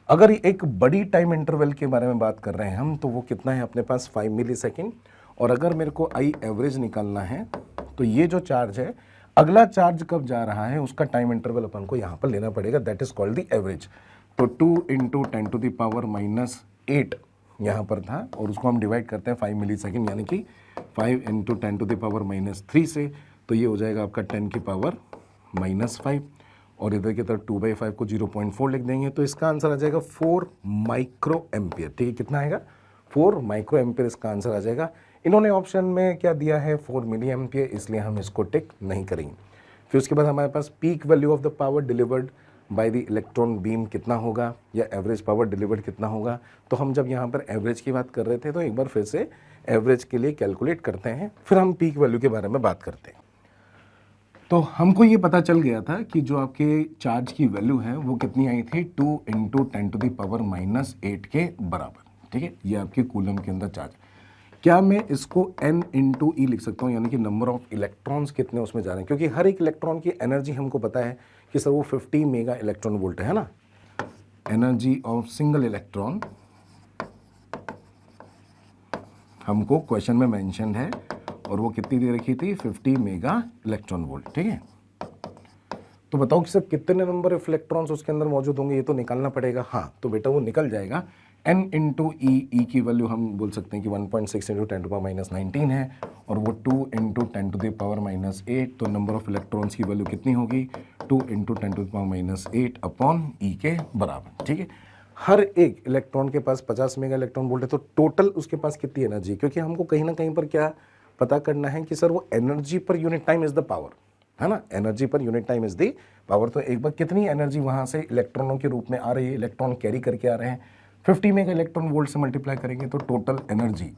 अगर एक बड़ी टाइम इंटरवल के बारे में बात कर रहे हैं हम, तो वो कितना है अपने पास? 5 मिली सेकेंड। और अगर मेरे को आई एवरेज निकालना है तो ये जो चार्ज है, अगला चार्ज कब जा रहा है उसका टाइम इंटरवल अपन को यहाँ पर लेना पड़ेगा, that is called the average. तो 2 इंटू 10 टू द पावर -8 यहाँ पर था और उसको हम डिवाइड करते हैं 5 मिली सेकेंड, यानी कि 5 इंटू 10 टू द पावर -3 से, तो ये हो जाएगा आपका 10 की पावर -5 और इधर की तरफ 2/5 को 0.4 लिख देंगे, तो इसका आंसर आ जाएगा 4 माइक्रो एम्पियर। ठीक है, कितना आएगा? 4 माइक्रो एम्पियर इसका आंसर आ जाएगा। इन्होंने ऑप्शन में क्या दिया है? 4 मिली एम्पियर, इसलिए हम इसको टिक नहीं करेंगे। फिर उसके बाद हमारे पास peak value of the power delivered by the electron beam कितना होगा, या एवरेज पावर डिलीवर्ड कितना होगा। तो हम जब यहाँ पर एवरेज की बात कर रहे थे तो एक बार फिर से एवरेज के लिए कैलकुलेट करते हैं, फिर हम पीक वैल्यू के बारे में बात करते हैं। तो हमको ये पता चल गया था कि जो आपके चार्ज की वैल्यू है वो कितनी आई थी, 2 × 10⁻⁸ के बराबर, ठीक है। ये आपके कूलम के अंदर चार्ज। क्या मैं इसको n × e लिख सकता हूँ, यानी कि नंबर ऑफ इलेक्ट्रॉन्स कितने उसमें जा रहे हैं, क्योंकि हर एक इलेक्ट्रॉन की एनर्जी हमको पता है कि सर वो 50 मेगा इलेक्ट्रॉन वोल्ट है ना। एनर्जी ऑफ सिंगल इलेक्ट्रॉन हमको क्वेश्चन में मेंशन है और वो कितनी दे रखी थी, 50 मेगा इलेक्ट्रॉन वोल्ट, ठीक है। तो बताओ कि सर कितने नंबर ऑफ इलेक्ट्रॉन्स उसके अंदर मौजूद होंगे, ये तो निकालना पड़ेगा। हाँ, तो बेटा वो निकल जाएगा। n × e की वैल्यू हम बोल सकते हैं कि 1.6 × 10⁻⁹ है और वो 2 × 10⁻⁸, तो नंबर ऑफ इलेक्ट्रॉन्स की वैल्यू कितनी होगी, 2 × 10⁻⁸ अपॉन e के बराबर, ठीक है। हर एक इलेक्ट्रॉन के पास 50 मेगा इलेक्ट्रॉन वोल्ट है, तो टोटल उसके पास कितनी एनर्जी, क्योंकि हमको कहीं ना कहीं पर क्या पता करना है कि सर वो energy per unit time is the power, है ना। Energy per unit time is the power. तो एक बार कितनी एनर्जी वहां से इलेक्ट्रॉनों के रूप में आ रही है, इलेक्ट्रॉन कैरी करके आ रहे हैं, 50 मेगा इलेक्ट्रॉन वोल्ट से मल्टीप्लाई करेंगे तो total energy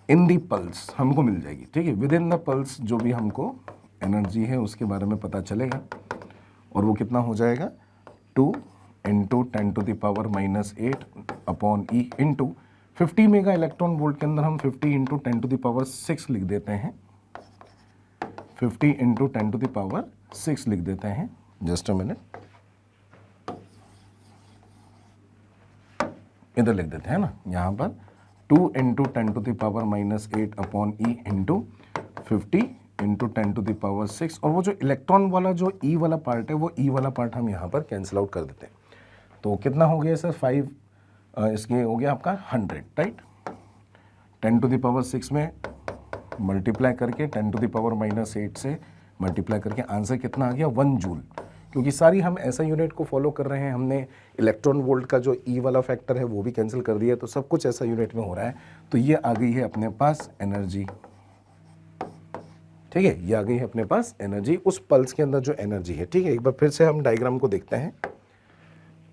in the pulse हमको मिल जाएगी, ठीक है। विद इन द पल्स जो भी हमको एनर्जी है उसके बारे में पता चलेगा और वो कितना हो जाएगा, 2 × 10⁻⁸ upon e into 50 mega electron volt के अंदर हम 50 × 10⁻6 लिख देते हैं, 50 × 10⁻6 लिख देते हैं। जस्ट अ मिनट, इधर लिख देते हैं ना, यहाँ पर 2 × 10⁻⁸ अपॉन e इंटू 50 × 10⁻6, और वो जो इलेक्ट्रॉन वाला जो e वाला पार्ट है वो e वाला पार्ट हम यहाँ पर कैंसिल आउट कर देते हैं। तो कितना हो गया सर, 5 इसके हो गया आपका 100, राइट। 10⁻6 में मल्टीप्लाई करके 10⁻⁸ से मल्टीप्लाई करके आंसर कितना आ गया, 1 जूल। क्योंकि सारी हम ऐसा यूनिट को फॉलो कर रहे हैं, हमने इलेक्ट्रॉन वोल्ट का जो ई वाला फैक्टर है वो भी कैंसिल कर दिया, तो सब कुछ ऐसा यूनिट में हो रहा है। तो ये आ गई है अपने पास एनर्जी, ठीक है। ये आ गई है अपने पास एनर्जी, उस पल्स के अंदर जो एनर्जी है, ठीक है। एक बार फिर से हम डायग्राम को देखते हैं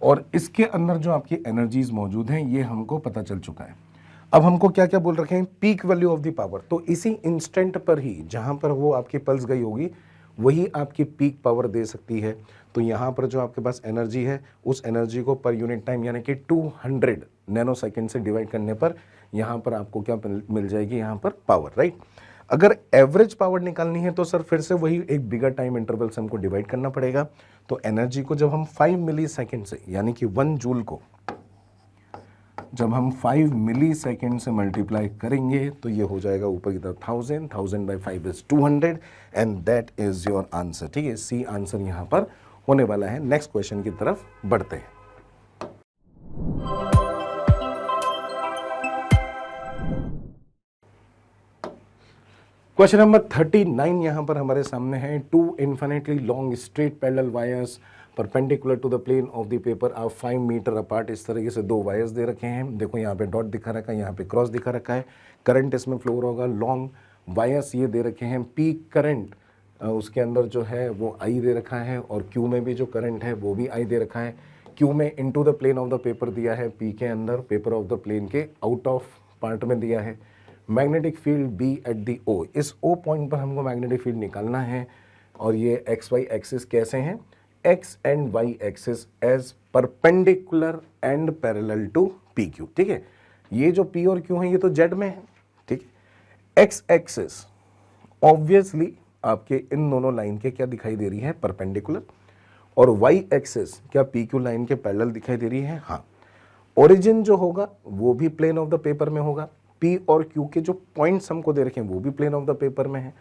और इसके अंदर जो आपकी एनर्जीज मौजूद हैं ये हमको पता चल चुका है। अब हमको क्या क्या बोल रखे हैं, peak value of the power. तो इसी इंस्टेंट पर ही जहां पर वो आपकी पल्स गई होगी वही आपकी पीक पावर दे सकती है। तो यहाँ पर जो आपके पास एनर्जी है उस एनर्जी को पर यूनिट टाइम यानी कि 200 नैनोसेकंड से डिवाइड करने पर यहाँ पर आपको क्या मिल जाएगी, यहाँ पर पावर, राइट। अगर एवरेज पावर निकालनी है तो सर फिर से वही एक बिगर टाइम इंटरवल से हमको डिवाइड करना पड़ेगा। तो एनर्जी को जब हम 5 मिली सेकेंड से यानी कि 1 जूल को जब हम 5 मिली सेकेंड से मल्टीप्लाई करेंगे तो ये हो जाएगा ऊपर की तरफ 1000, 1000/5 is 200 and that is your answer, ठीक है। सी आंसर यहाँ पर होने वाला है। नेक्स्ट क्वेश्चन की तरफ बढ़ते हैं। क्वेश्चन नंबर 39 यहाँ पर हमारे सामने है। 2 infinitely long straight parallel wires perpendicular to the plane of the paper are 5 metre apart. इस तरीके से 2 वायर्स दे रखे हैं। देखो यहाँ पे डॉट दिखा रखा है, यहाँ पे क्रॉस दिखा रखा है। करंट इसमें फ्लो होगा। लॉन्ग वायर्स ये दे रखे हैं। पीक करंट उसके अंदर जो है वो आई दे रखा है और क्यू में भी जो करंट है वो भी आई दे रखा है। क्यू में into the plane of the paper दिया है, पी के अंदर पेपर ऑफ द प्लेन के आउट ऑफ पार्ट में दिया है। Magnetic field B at the O, इस ओ पॉइंट पर हमको मैग्नेटिक फील्ड निकालना है। और ये एक्स वाई एक्सिस कैसे हैं, X and Y axis as perpendicular and parallel to P Q, ठीक है। ये जो पी और क्यू है ये तो जेड में है, ठीक है। एक्स एक्सिस ऑब्वियसली आपके इन दोनों लाइन के क्या दिखाई दे रही है, परपेंडिकुलर, और वाई एक्सिस क्या पी क्यू लाइन के पैरेलल दिखाई दे रही है। हाँ, ओरिजिन जो होगा वो भी प्लेन ऑफ द पेपर में होगा। पी और क्यू के जो पॉइंट्स हमको दे रखे हैं वो भी प्लेन ऑफ द पेपर में है।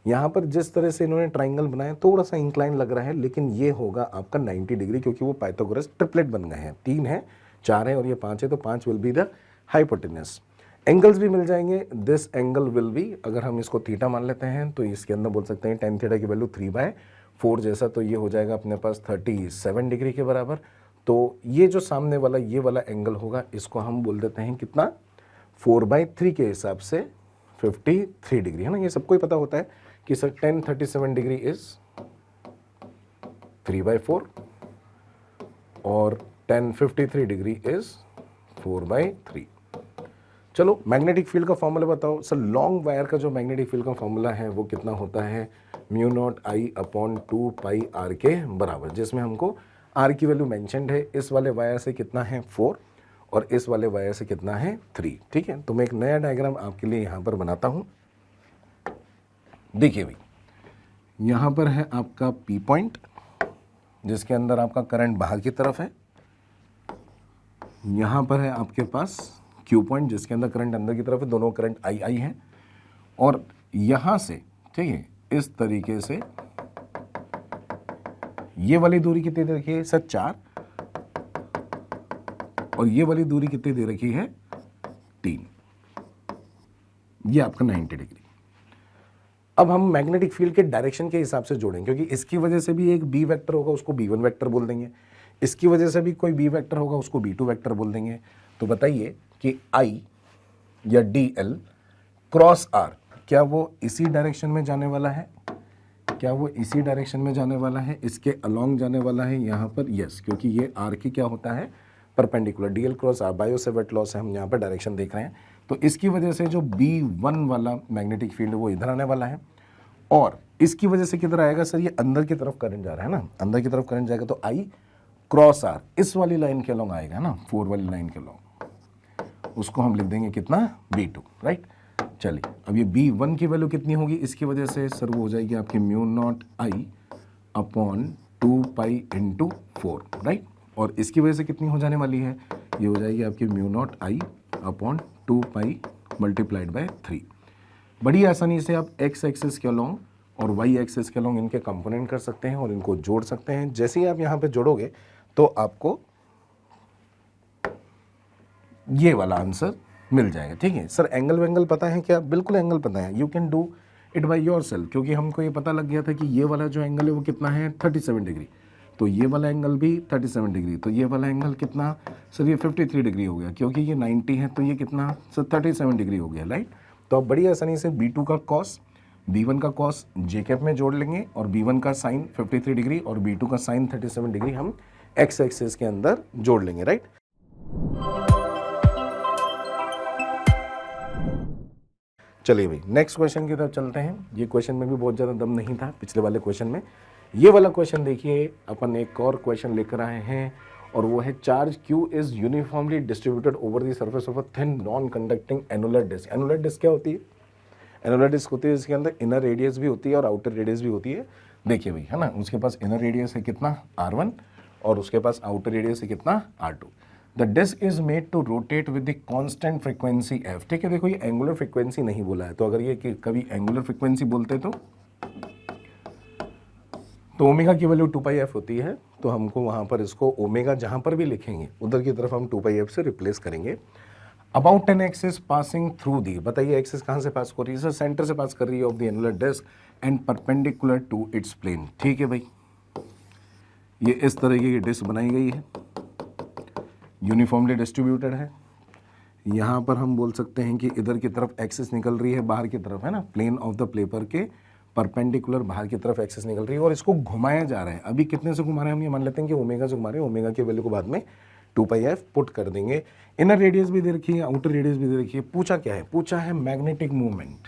यहाँ पर जिस तरह से इन्होंने ट्राइंगल बनाया थोड़ा सा इंक्लाइन लग रहा है, लेकिन ये होगा आपका 90 डिग्री, क्योंकि वो पाइथागोरस ट्रिपलेट बन गए हैं। 3 है, 4 है और ये 5 है, तो 5 will be the hypotenuse. Angles भी मिल जाएंगे। दिस एंगल विल बी, अगर हम इसको थीटा मान लेते हैं तो इसके अंदर बोल सकते हैं tan थीटा की वैल्यू 3/4 जैसा, तो ये हो जाएगा अपने पास 37 डिग्री के बराबर। तो ये जो सामने वाला ये वाला एंगल होगा इसको हम बोल देते हैं कितना, 4/3 के हिसाब से 53 डिग्री, है ना। ये सबको ही पता होता है कि सर tan 37 डिग्री इज 3/4 और 1053 डिग्री इज 4/3। चलो मैग्नेटिक फील्ड का फॉर्मूला बताओ सर। लॉन्ग वायर का जो मैग्नेटिक फील्ड का फॉर्मूला है वो कितना होता है, μ0I/2πr के बराबर, जिसमें हमको r की वैल्यू मेंशन्ड है। इस वाले वायर से कितना है 4 और इस वाले वायर से कितना है 3। ठीक है, तो मैं एक नया डायग्राम आपके लिए यहां पर बनाता हूं। देखिए भाई, यहां पर है आपका P पॉइंट जिसके अंदर आपका करंट बाहर की तरफ है। यहां पर है आपके पास Q पॉइंट जिसके अंदर करंट अंदर की तरफ है, दोनों करंट I है। और यहां से ठीक है इस तरीके से ये वाली दूरी कितनी दे रखी है सर 4 और ये वाली दूरी कितनी दे रखी है 3। ये आपका 90 डिग्री। अब हम मैग्नेटिक फील्ड के डायरेक्शन के हिसाब से जोड़ेंगे, क्योंकि इसकी वजह से भी एक बी वेक्टर होगा, उसको B1 वेक्टर बोल देंगे। इसकी वजह से भी कोई बी वेक्टर होगा, उसको B2 वेक्टर बोल देंगे। तो बताइए कि I या DL क्रॉस R क्या वो इसी डायरेक्शन में जाने वाला है? क्या वो इसी डायरेक्शन में जाने वाला है, इसके अलोंग जाने वाला है यहाँ पर? यस, क्योंकि ये R की क्या होता है perpendicular. DL cross R bio Savart law से हम यहाँ पर डायरेक्शन देख रहे हैं। तो इसकी वजह से जो B1 वाला मैग्नेटिक फील्ड वो इधर आने वाला है और इसकी वजह से किधर आएगा सर, ये अंदर की तरफ करंट जा रहा है ना, अंदर की तरफ करंट जाएगा तो I क्रॉस R इस वाली लाइन के अलोंग आएगा ना, 4 वाली लाइन के अलोंग, उसको हम लिख देंगे कितना B2, राइट। चलिए अब ये B1 की वैल्यू कितनी होगी इसकी वजह से सर, वो हो जाएगी आपकी μ0I/2π × 4, राइट। और इसकी वजह से कितनी हो जाने वाली है, ये हो जाएगी आपकी μ0I/2π × 3। बड़ी आसानी से आप x एक्सिस के अलोंग और y एक्सिस के अलोंग इनके कंपोनेंट कर सकते हैं और इनको जोड़ सकते हैं। जैसे ही आप यहाँ पे जोड़ोगे तो आपको ये वाला आंसर मिल जाएगा। ठीक है सर, एंगल वेंगल पता है क्या? बिल्कुल एंगल पता है, you can do it by yourself, क्योंकि हमको ये पता लग गया था कि ये वाला जो एंगल है वो कितना है 37 डिग्री, तो ये वाला एंगल भी 37 डिग्री, तो ये वाला एंगल कितना सर, ये 53 डिग्री हो गया, क्योंकि ये 90 है तो ये कितना सर 37 डिग्री हो गया, राइट। तो आप बड़ी आसानी से B2 का कॉस B1 का कॉस जे कैप में जोड़ लेंगे और B1 का साइन 53 डिग्री और B2 का साइन 37 डिग्री हम x एक्सिस के अंदर जोड़ लेंगे, राइट। चलिए भाई नेक्स्ट क्वेश्चन की तरफ चलते हैं। ये क्वेश्चन में भी बहुत ज़्यादा दम नहीं था पिछले वाले क्वेश्चन में। ये वाला क्वेश्चन देखिए, अपन एक और क्वेश्चन लेकर आए हैं और वो है charge Q is uniformly distributed over the surface of a thin non conducting annular disc. Annular disc क्या होती है? एनुलर डिस्क होती है इसके अंदर इनर रेडियस भी होती है और आउटर रेडियस भी होती है। देखिए भाई है ना, उसके पास इनर रेडियस है कितना R1 और उसके पास आउटर रेडियस है कितना R2। The disc is made to rotate with the constant frequency f। ठीक है, देखो ये एंगुलर फ्रीक्वेंसी नहीं बोला है, तो अगर ये कि कभी एंगुलर फ्रीक्वेंसी बोलते तो ओमेगा की वैल्यू 2πf होती है, तो हमको वहां पर इसको ओमेगा जहां पर भी लिखेंगे उधर की तरफ हम 2πf से रिप्लेस करेंगे। About an axis passing through the, बताइए एक्सिस कहां से पास कर रही है सर? सेंटर से पास कर रही है of the annular disc and perpendicular to its plane. ठीक है भाई, ये इस तरह की डिस्क बनाई गई है, यूनिफॉर्मली डिस्ट्रीब्यूटेड है। यहाँ पर हम बोल सकते हैं कि इधर की तरफ एक्सिस निकल रही है बाहर की तरफ, है ना, प्लेन ऑफ द पेपर के परपेंडिकुलर बाहर की तरफ एक्सिस निकल रही है और इसको घुमाया जा रहा है। अभी कितने से घुमा रहे हैं हम ये मान लेते हैं कि ओमेगा से घुमा रहे हैं, ओमेगा की वैल्यू को बाद में 2πf पुट कर देंगे। इनर रेडियस भी दे रखी है, आउटर रेडियस भी दे रखी है। पूछा क्या है? पूछा है मैग्नेटिक मूवमेंट।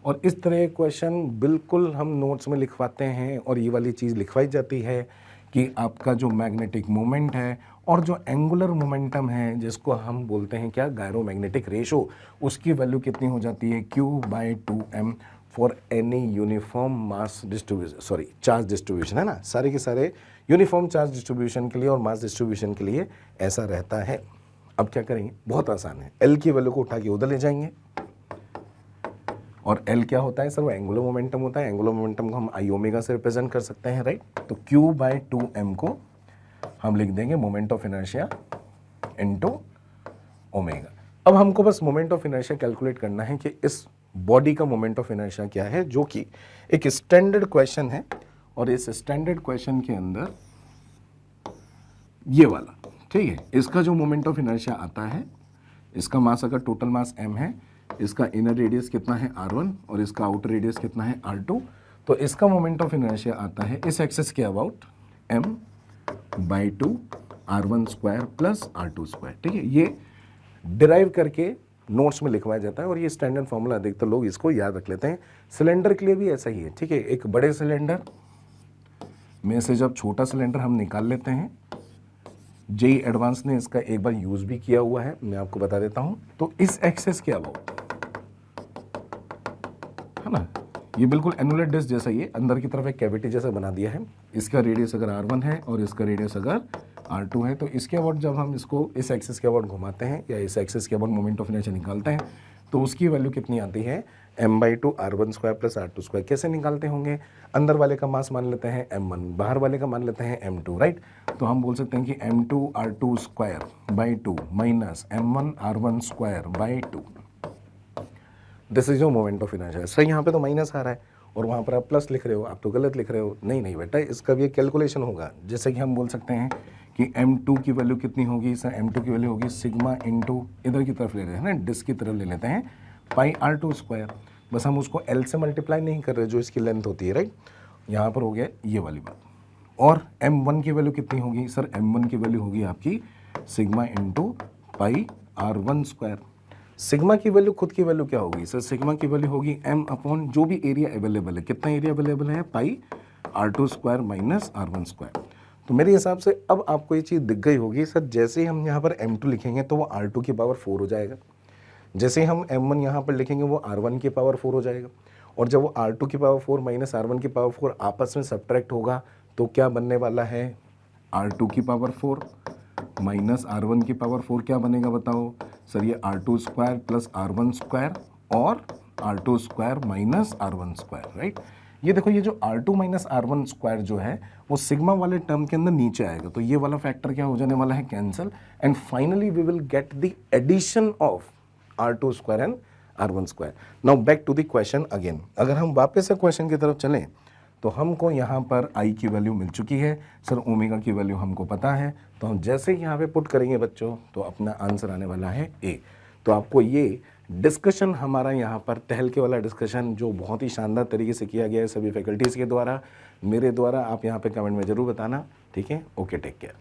और इस तरह क्वेश्चन बिल्कुल हम नोट्स में लिखवाते हैं और ये वाली चीज़ लिखवाई जाती है कि आपका जो मैग्नेटिक मोमेंट है और जो एंगुलर मोमेंटम है जिसको हम बोलते हैं क्या, गायरोमैग्नेटिक रेशो, उसकी वैल्यू कितनी हो जाती है Q/2m for any uniform mass distribution, sorry charge distribution, है ना, सारे के सारे यूनिफॉर्म चार्ज डिस्ट्रीब्यूशन के लिए और मास डिस्ट्रीब्यूशन के लिए ऐसा रहता है। अब क्या करेंगे, बहुत आसान है, L की वैल्यू को उठा के उधर ले जाएंगे और L क्या होता है सर? वो एंगुलर मोमेंटम होता है। एंगुलर मोमेंटम को हम I ओमेगा से रिप्रेजेंट कर सकते हैं, राइट। तो Q/2m को हम लिख देंगे moment of inertia into omega. अब हमको बस मोमेंट ऑफ इनर्शिया कैलकुलेट करना है कि इस बॉडी का मोमेंट ऑफ इनर्शिया क्या है, जो कि एक स्टैंडर्ड क्वेश्चन है। और इस स्टैंडर्ड क्वेश्चन के अंदर ये वाला, ठीक है, इसका जो मोमेंट ऑफ इनर्शिया आता है, इसका मास अगर टोटल मास m है, इसका इनर रेडियस कितना है R1 और इसका आउटर रेडियस कितना है R2, तो इसका मोमेंट ऑफ इनर्शिया आता है इस एक्सिस के about m/2 r1 square plus r2 square. ठीक है, ये डिराइव करके नोट्स में लिखवाया जाता है और ये स्टैंडर्ड फॉर्मूला अधिकतर लोग इसको याद रख लेते हैं। सिलेंडर के लिए भी ऐसा ही है। ठीक है, एक बड़े सिलेंडर में से जब छोटा सिलेंडर हम निकाल लेते हैं, जेई एडवांस ने इसका एक बार यूज भी किया हुआ है, मैं आपको बता देता हूं। तो इस एक्सेस के अबाउट है ना, ये बिल्कुल एनुलर डिस्क जैसा ही है, अंदर की तरफ एक कैविटी जैसा बना दिया है। इसका रेडियस अगर r1 है और इसका रेडियस अगर r2 है, तो इसके अबाउट जब हम इसको इस एक्सिस के अबाउट घुमाते हैं या इस एक्सिस के अबाउट मोमेंट ऑफ इनर्शिया निकालते हैं, तो उसकी वैल्यू कितनी आती है, m/2 r1 square plus r2 square. कैसे निकालते होंगे, अंदर वाले का मास मान लेते हैं m1, बाहर वाले का मान लेते हैं m2, राइट। तो हम बोल सकते हैं कि m2 r2 square by 2 minus m1 r1 square by 2, this is your moment of inertia. Sir यहाँ पे तो माइनस आ रहा है और वहाँ पर आप प्लस लिख रहे हो, आप तो गलत लिख रहे हो। नहीं नहीं बेटा, इसका भी एक कैलकुलेशन होगा। जैसे कि हम बोल सकते हैं कि m2 की वैल्यू कितनी होगी, सर m2 की वैल्यू होगी सिग्मा इंटू, इधर की तरफ ले रहे हैं ना, डिस्क की तरफ ले लेते हैं पाई r2 स्क्वायर। बस हम उसको l से मल्टीप्लाई नहीं कर रहे जो इसकी लेंथ होती है, राइट। यहाँ पर हो गया ये वाली बात। और m1 की वैल्यू कितनी होगी, सर m1 की वैल्यू होगी आपकी सिग्मा इंटू पाई r1 स्क्वायर। सिग्मा की वैल्यू, खुद की वैल्यू क्या होगी, सर सिग्मा की वैल्यू होगी m अपॉन जो भी एरिया अवेलेबल है। कितना एरिया अवेलेबल है, पाई r2 square minus r1 square. तो मेरे हिसाब से अब आपको ये चीज़ दिख गई होगी। सर जैसे ही हम यहाँ पर m2 लिखेंगे तो वो r2 की पावर 4 हो जाएगा, जैसे ही हम m1 यहाँ पर लिखेंगे वो r1 की पावर 4 हो जाएगा, और जब वो r2 की पावर 4 माइनस r1 की पावर 4 आपस में सब्ट्रैक्ट होगा तो क्या बनने वाला है, r2 की पावर 4 माइनस r1 की पावर 4 क्या बनेगा बताओ, सर ये r2 square plus r1 square और r2 square minus r1 square, right. ये देखो, ये जो r2 माइनस r1 स्क्वायर जो है वो सिग्मा वाले टर्म के अंदर नीचे आएगा, तो ये वाला फैक्टर क्या हो जाने वाला है, cancel, and finally we will get the addition of r2 square and r1 square. Now back to the question again. अगर हम वापस से क्वेश्चन की तरफ चलें तो हमको यहाँ पर i की वैल्यू मिल चुकी है, सर ओमेगा की वैल्यू हमको पता है, तो हम जैसे ही यहाँ पे पुट करेंगे बच्चों तो अपना आंसर आने वाला है a। तो आपको ये डिस्कशन हमारा यहाँ पर तहलके वाला डिस्कशन जो बहुत ही शानदार तरीके से किया गया है सभी फैकल्टीज़ के द्वारा, मेरे द्वारा, आप यहाँ पे कमेंट में ज़रूर बताना, ठीक है। Okay, take care.